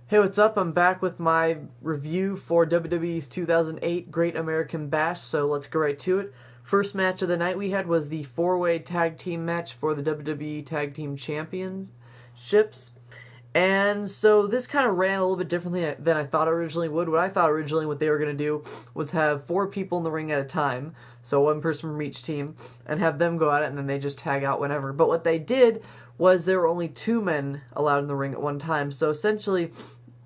Hey, what's up? I'm back with my review for WWE's 2008 Great American Bash, so let's go right to it. First match of the night we had was the four-way tag team match for the WWE Tag Team Championships. And so this kind of ran a little bit differently than I thought originally would. What I thought originally what they were going to do was have four people in the ring at a time, so one person from each team, and have them go at it, and then they just tag out whenever. But what they did was there were only two men allowed in the ring at one time, so essentially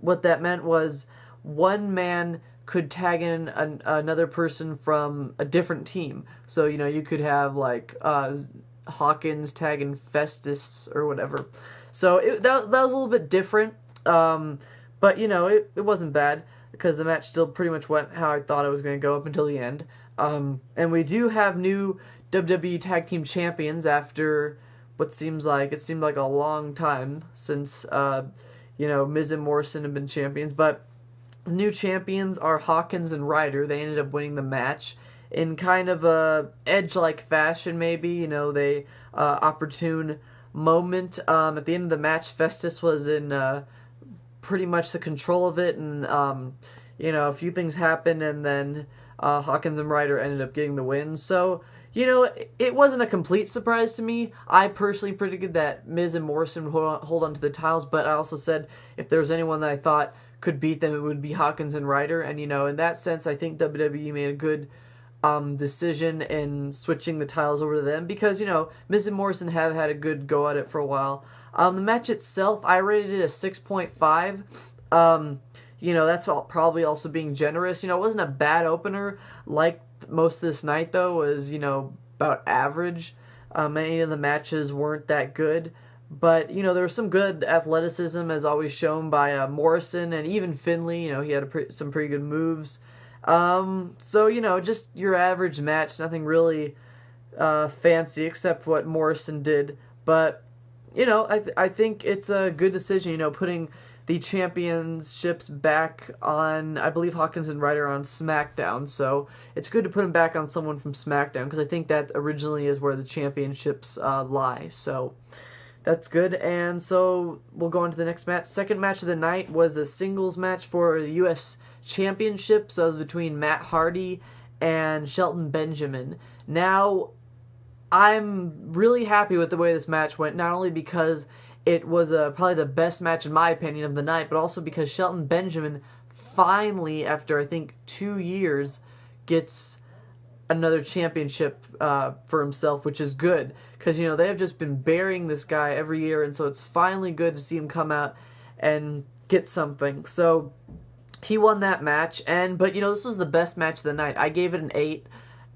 what that meant was one man could tag in another person from a different team. So, you could have, like, Hawkins tagging Festus or whatever. So that was a little bit different, but, it wasn't bad because the match still pretty much went how I thought it was going to go up until the end. And we do have new WWE Tag Team Champions after what seemed like a long time since Miz and Morrison have been champions, but the new champions are Hawkins and Ryder. They ended up winning the match in kind of a edge-like fashion, maybe. They opportune moment. At the end of the match, Festus was in pretty much the control of it, and a few things happened, and then Hawkins and Ryder ended up getting the win. So, it wasn't a complete surprise to me. I personally predicted that Miz and Morrison would hold on to the titles, but I also said if there was anyone that I thought could beat them, it would be Hawkins and Ryder. And, in that sense, I think WWE made a good decision in switching the titles over to them because, Miz and Morrison have had a good go at it for a while. The match itself, I rated it a 6.5. That's probably also being generous. It wasn't a bad opener. Like most of this night, though, was, about average. Many of the matches weren't that good. But, there was some good athleticism, as always shown by Morrison, and even Finlay, he had some pretty good moves. So, just your average match, nothing really fancy except what Morrison did. But, I think it's a good decision, putting the championships back on, I believe Hawkins and Ryder on SmackDown, so it's good to put them back on someone from SmackDown, because I think that originally is where the championships lie, so that's good. And so we'll go on to the next match. Second match of the night was a singles match for the U.S. Championship, so it was between Matt Hardy and Shelton Benjamin. Now, I'm really happy with the way this match went, not only because it was probably the best match, in my opinion, of the night, but also because Shelton Benjamin finally, after I think 2 years, gets another championship for himself, which is good. Because, they have just been burying this guy every year, and so it's finally good to see him come out and get something. So he won that match, but this was the best match of the night. I gave it an 8.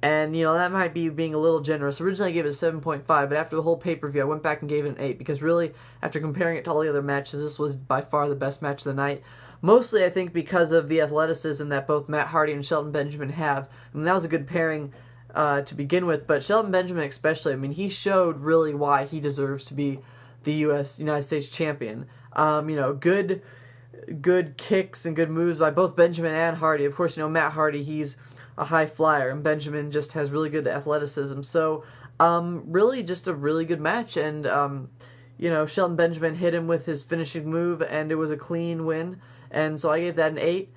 And, that might be being a little generous. Originally, I gave it a 7.5, but after the whole pay-per-view, I went back and gave it an 8, because really, after comparing it to all the other matches, this was by far the best match of the night. Mostly, I think, because of the athleticism that both Matt Hardy and Shelton Benjamin have. I mean, that was a good pairing to begin with, but Shelton Benjamin especially, he showed really why he deserves to be the United States champion. Good kicks and good moves by both Benjamin and Hardy. Of course, Matt Hardy, he's a high flyer, and Benjamin just has really good athleticism. So, really just a really good match, and, Shelton Benjamin hit him with his finishing move, and it was a clean win, and so I gave that an 8.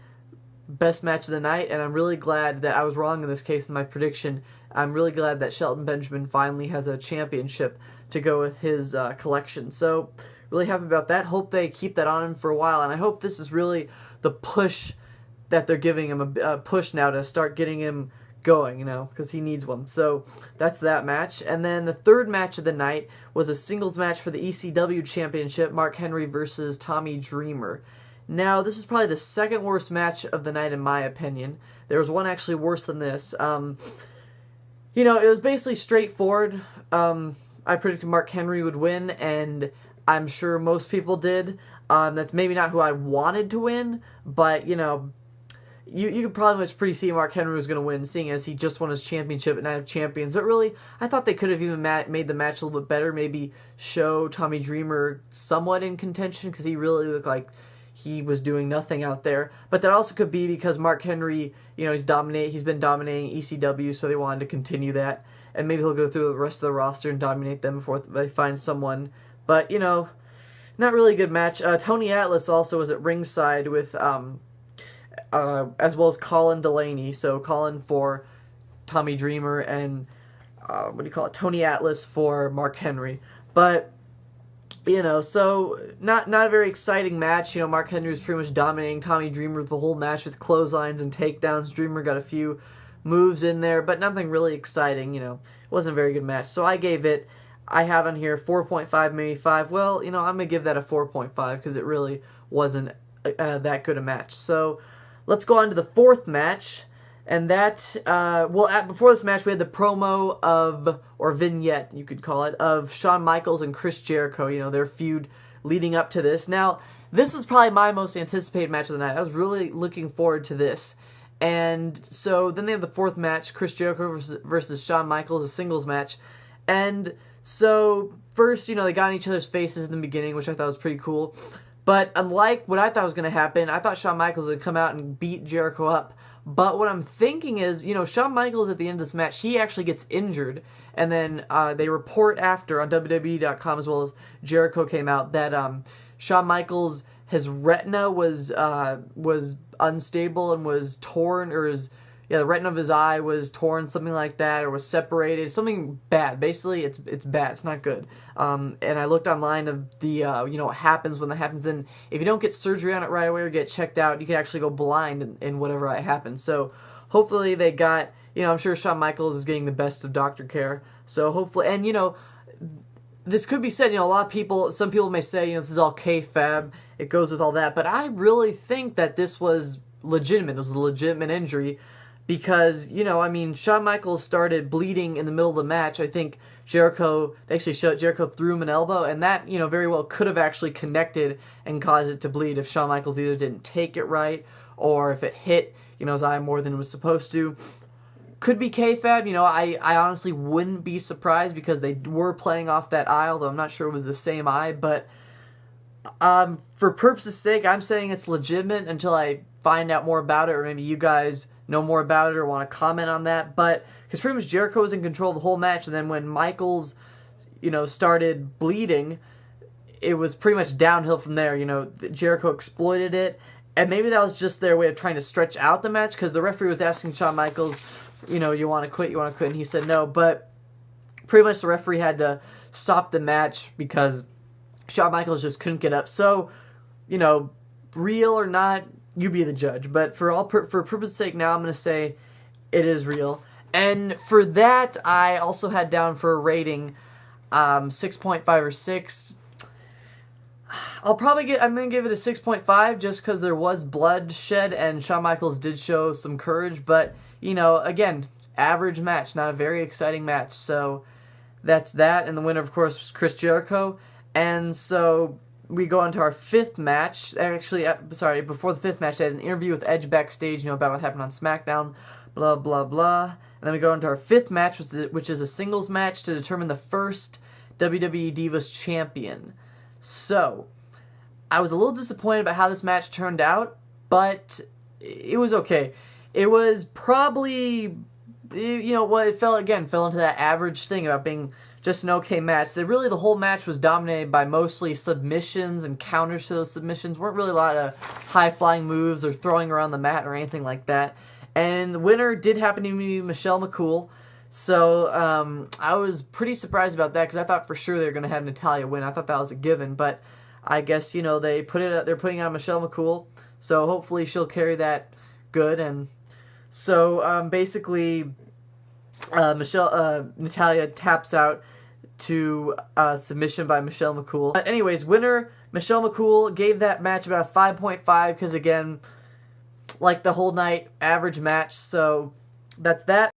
Best match of the night, and I'm really glad that I was wrong in this case in my prediction. I'm really glad that Shelton Benjamin finally has a championship to go with his collection. So, really happy about that. Hope they keep that on him for a while, and I hope this is really the push that they're giving him, a push now to start getting him going, because he needs one. So that's that match. And then the third match of the night was a singles match for the ECW Championship, Mark Henry versus Tommy Dreamer. Now, this is probably the second worst match of the night in my opinion. There was one actually worse than this. It was basically straightforward. I predicted Mark Henry would win, and I'm sure most people did. That's maybe not who I wanted to win, but, you could probably pretty see Mark Henry was going to win, seeing as he just won his championship at Night of Champions. But really, I thought they could have even made the match a little bit better, maybe show Tommy Dreamer somewhat in contention, because he really looked like he was doing nothing out there. But that also could be because Mark Henry, he's been dominating ECW, so they wanted to continue that. And maybe he'll go through the rest of the roster and dominate them before they find someone. But, not really a good match. Tony Atlas also was at ringside with, as well as Colin Delaney. So Colin for Tommy Dreamer and, Tony Atlas for Mark Henry. But, so not a very exciting match. Mark Henry was pretty much dominating Tommy Dreamer the whole match with clotheslines and takedowns. Dreamer got a few moves in there, but nothing really exciting. It wasn't a very good match. So I have on here 4.5, maybe 5. Well, I'm going to give that a 4.5 because it really wasn't that good a match. So let's go on to the fourth match. And that, before this match, we had the promo or vignette, you could call it, of Shawn Michaels and Chris Jericho, their feud leading up to this. Now, this was probably my most anticipated match of the night. I was really looking forward to this. And so then they have the fourth match, Chris Jericho versus Shawn Michaels, a singles match. And so first, they got in each other's faces in the beginning, which I thought was pretty cool. But unlike what I thought was going to happen, I thought Shawn Michaels would come out and beat Jericho up. But what I'm thinking is, Shawn Michaels at the end of this match, he actually gets injured. And then they report after on WWE.com, as well as Jericho came out, that Shawn Michaels, his retina was unstable and was torn, or the retina of his eye was torn, something like that, or was separated, something bad. Basically, it's bad. It's not good. And I looked online of the, what happens when that happens, and if you don't get surgery on it right away or get checked out, you can actually go blind in whatever happens. So hopefully they got, I'm sure Shawn Michaels is getting the best of doctor care. So hopefully, and this could be said, a lot of people, some people may say, this is all kayfabe, it goes with all that, but I really think that this was legitimate. It was a legitimate injury. Because, Shawn Michaels started bleeding in the middle of the match. I think Jericho threw him an elbow, and that, very well could have actually connected and caused it to bleed if Shawn Michaels either didn't take it right, or if it hit, his eye more than it was supposed to. Could be kayfabe, I honestly wouldn't be surprised because they were playing off that eye, although I'm not sure it was the same eye, but for purpose's sake, I'm saying it's legitimate until I find out more about it, or maybe you guys know more about it or want to comment on that. But because pretty much Jericho was in control of the whole match, and then when Michaels, started bleeding, it was pretty much downhill from there. Jericho exploited it, and maybe that was just their way of trying to stretch out the match, because the referee was asking Shawn Michaels, you want to quit, and he said no. But pretty much the referee had to stop the match because Shawn Michaels just couldn't get up. So, real or not, you be the judge. But for purpose's sake now, I'm going to say it is real. And for that, I also had down for a rating 6.5 or 6. I'm going to give it a 6.5 just because there was bloodshed and Shawn Michaels did show some courage. But, again, average match, not a very exciting match. So that's that. And the winner, of course, was Chris Jericho. And so we go on to our fifth match. Actually, before the fifth match, I had an interview with Edge backstage, about what happened on SmackDown, blah, blah, blah. And then we go on to our fifth match, which is a singles match to determine the first WWE Divas champion. So, I was a little disappointed about how this match turned out, but it was okay. It was probably, it fell into that average thing about being just an okay match. The whole match was dominated by mostly submissions and counters to those submissions. Weren't really a lot of high-flying moves or throwing around the mat or anything like that. And the winner did happen to be Michelle McCool. So I was pretty surprised about that because I thought for sure they were going to have Natalya win. I thought that was a given, but I guess they're putting on Michelle McCool. So hopefully she'll carry that good. And so basically Natalya taps out to submission by Michelle McCool. But anyways, winner Michelle McCool gave that match about a 5.5 because, again, like the whole night, average match. So that's that.